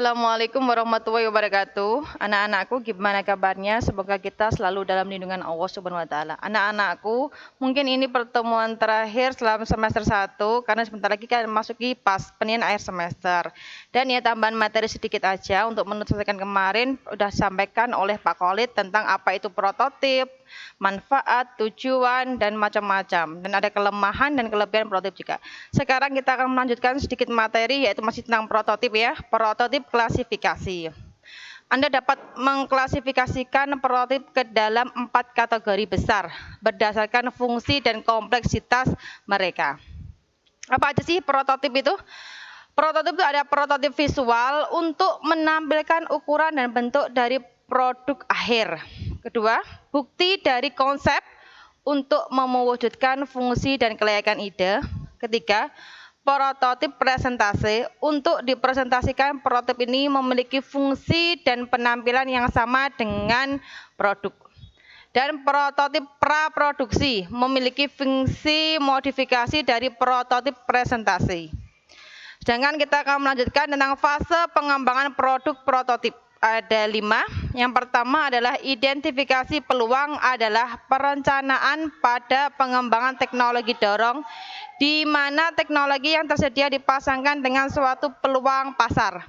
Assalamualaikum warahmatullahi wabarakatuh. Anak-anakku, gimana kabarnya? Semoga kita selalu dalam lindungan Allah Subhanahu wa taala. Anak-anakku, mungkin ini pertemuan terakhir selama semester 1 karena sebentar lagi kita memasuki penilaian akhir semester. Dan ya tambahan materi sedikit aja untuk menyelesaikan kemarin sudah disampaikan oleh Pak Khalid tentang apa itu prototip, manfaat, tujuan, dan macam-macam. Dan ada kelemahan dan kelebihan prototip juga. Sekarang kita akan melanjutkan sedikit materi yaitu masih tentang prototip ya. Prototip klasifikasi. Anda dapat mengklasifikasikan prototip ke dalam 4 kategori besar berdasarkan fungsi dan kompleksitas mereka. Apa aja sih prototip itu? Prototip itu ada prototip visual untuk menampilkan ukuran dan bentuk dari produk akhir. Kedua, bukti dari konsep untuk mewujudkan fungsi dan kelayakan ide. Ketiga, prototip presentasi untuk dipresentasikan prototip ini memiliki fungsi dan penampilan yang sama dengan produk. Dan prototip praproduksi memiliki fungsi modifikasi dari prototip presentasi. Sedangkan kita akan melanjutkan tentang fase pengembangan produk prototip. Ada 5. Yang pertama adalah identifikasi peluang adalah perencanaan pada pengembangan teknologi dorong di mana teknologi yang tersedia dipasangkan dengan suatu peluang pasar.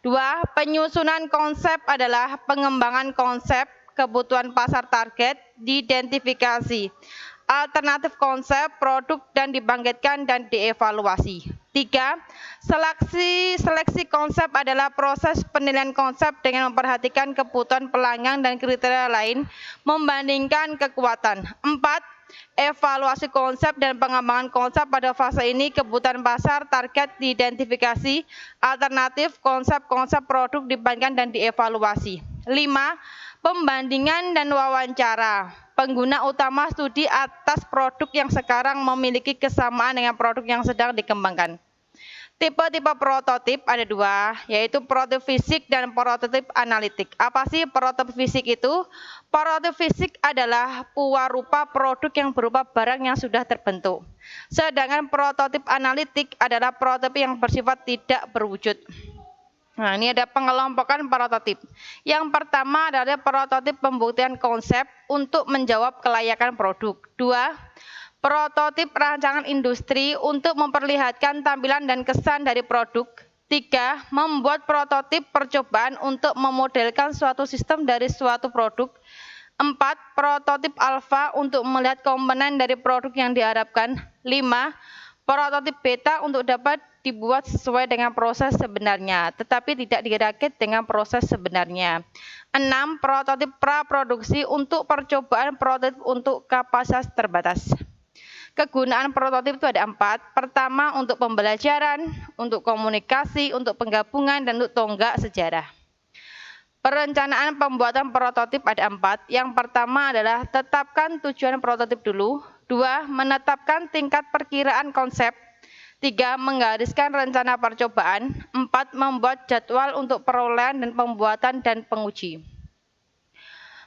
2. Penyusunan konsep adalah pengembangan konsep kebutuhan pasar target, diidentifikasi alternatif konsep produk dan dibangkitkan dan dievaluasi. 3. Seleksi konsep adalah proses penilaian konsep dengan memperhatikan kebutuhan pelanggan dan kriteria lain membandingkan kekuatan. 4. Evaluasi konsep dan pengembangan konsep pada fase ini kebutuhan pasar, target, diidentifikasi, alternatif, konsep produk dibandingkan dan dievaluasi. 5. Pembandingan dan wawancara. Pengguna utama studi atas produk yang sekarang memiliki kesamaan dengan produk yang sedang dikembangkan. Tipe-tipe prototip ada 2, yaitu prototip fisik dan prototip analitik. Apa sih prototip fisik itu? Prototip fisik adalah rupa produk yang berupa barang yang sudah terbentuk. Sedangkan prototip analitik adalah prototip yang bersifat tidak berwujud. Nah, ini ada pengelompokan prototip. Yang pertama adalah prototip pembuktian konsep untuk menjawab kelayakan produk. 2. Prototip rancangan industri untuk memperlihatkan tampilan dan kesan dari produk. 3. Membuat prototip percobaan untuk memodelkan suatu sistem dari suatu produk. 4. Prototip alfa untuk melihat komponen dari produk yang diharapkan. 5. Prototip beta untuk dapat dibuat sesuai dengan proses sebenarnya, tetapi tidak dirakit dengan proses sebenarnya. 6. Prototip praproduksi untuk percobaan prototip untuk kapasitas terbatas. Kegunaan prototip itu ada 4. Pertama, untuk pembelajaran, untuk komunikasi, untuk penggabungan, dan untuk tonggak sejarah. Perencanaan pembuatan prototip ada 4. Yang pertama adalah tetapkan tujuan prototip dulu. 2. Menetapkan tingkat perkiraan konsep. 3. Menggariskan rencana percobaan. 4. Membuat jadwal untuk perolehan dan pembuatan dan penguji.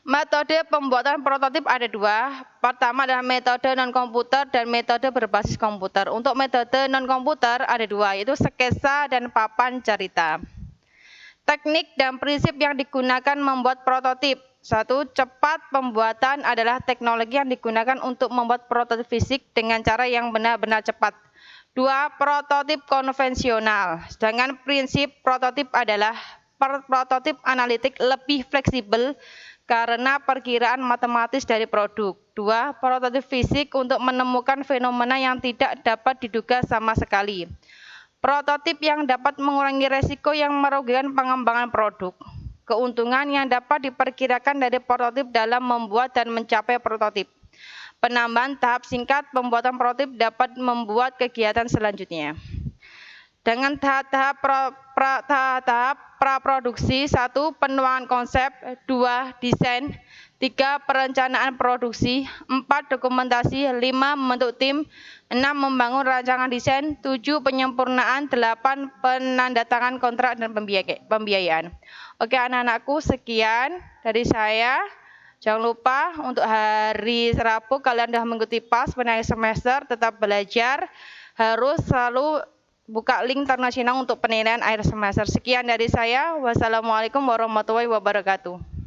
Metode pembuatan prototip ada 2. Pertama adalah metode non-komputer dan metode berbasis komputer. Untuk metode non-komputer ada 2, yaitu sketsa dan papan cerita. Teknik dan prinsip yang digunakan membuat prototip. 1. Cepat pembuatan adalah teknologi yang digunakan untuk membuat prototip fisik dengan cara yang benar-benar cepat. 2. Prototip konvensional. Sedangkan prinsip prototip adalah prototip analitik lebih fleksibel karena perkiraan matematis dari produk. 2. Prototip fisik untuk menemukan fenomena yang tidak dapat diduga sama sekali. Prototip yang dapat mengurangi resiko yang merugikan pengembangan produk. Keuntungan yang dapat diperkirakan dari prototip dalam membuat dan mencapai prototip. Penambahan tahap singkat pembuatan prototip dapat membuat kegiatan selanjutnya. Dengan tahap praproduksi. 1. Penuangan konsep. 2. Desain. 3. Perencanaan produksi. 4. Dokumentasi. 5. Membentuk tim. 6. Membangun rancangan desain. 7. Penyempurnaan. 8. Penandatangan kontrak dan pembiayaan. Oke anak-anakku, sekian dari saya. Jangan lupa untuk hari Rabu kalian sudah mengikuti PAS penilaian semester, tetap belajar, harus selalu buka link internasional untuk penilaian akhir semester. Sekian dari saya. Wassalamualaikum warahmatullahi wabarakatuh.